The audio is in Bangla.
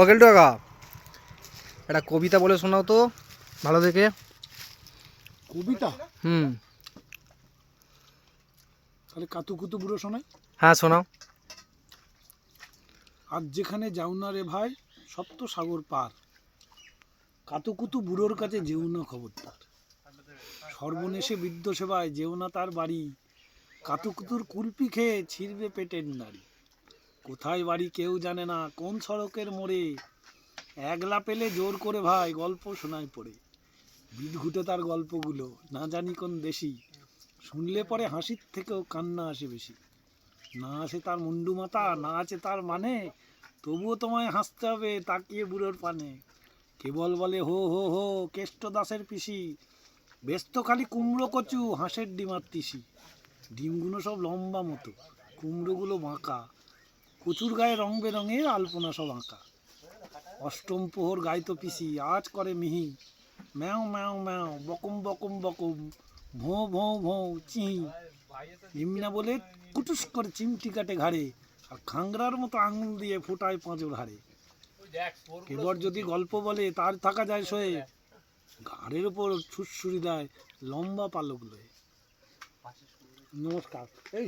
কেলটু কাকা একটা কবিতা বলে শোনাও তো ভালো থেকে। কবিতা? তাহলে কাতুকুতু বুড়ো শোনাই। হ্যাঁ শোনাও। আজ যেখানে যাও না রে ভাই সপ্ত সাগর পার, কাতুকুতু বুড়োর কাছে যেও না খবরদার। সর্বনেশে বৃদ্ধ সেবায় যেও না তার বাড়ি, কাতুকুতুর কুলপি খেয়ে ছিঁড়বে পেটের নাড়ি। কোথায় বাড়ি কেউ জানে না, কোন সড়কের মোড়ে, একলা পেলে জোর করে ভাই গল্প শোনায় পড়ে। বিদঘুটে তার গল্পগুলো না জানি কোন দেশি, শুনলে পরে হাসির থেকেও কান্না আসে বেশি। না আছে তার মুন্ডু মাথা, না আছে তার মানে, তবুও তোমায় হাসতে হবে তাকিয়ে বুড়োর পানে। কেবল বলে হো হো হো কেষ্ট দাসের পিসি, ব্যস্ত খালি কুমড়ো কচু হাঁসের ডিমার তিসি। ডিমগুলো সব লম্বা মতো, কুমড়োগুলো বাঁকা, কচুর গায়ে রং বেরঙের আলপনা সব আঁকা। অষ্টম প্রহর গাইতো পিসি আজ করে মিহি, ম্যাও ম্যাও ম্যাও বকম বকম বকম, ভোঁ ভোঁ ভোঁ চিঁ। নিমিনা বলে কুটুস করে চিমটি কাটে ঘাড়ে, আর খাংরার মতো আঙুল দিয়ে ফোটায় পাঁজর হাড়ে। এবার যদি গল্প বলে তার থাকা যায় সয়ে, ঘাড়ের উপর ছুটছুরি দেয় লম্বা পালক লয়ে। নমস্কার। এই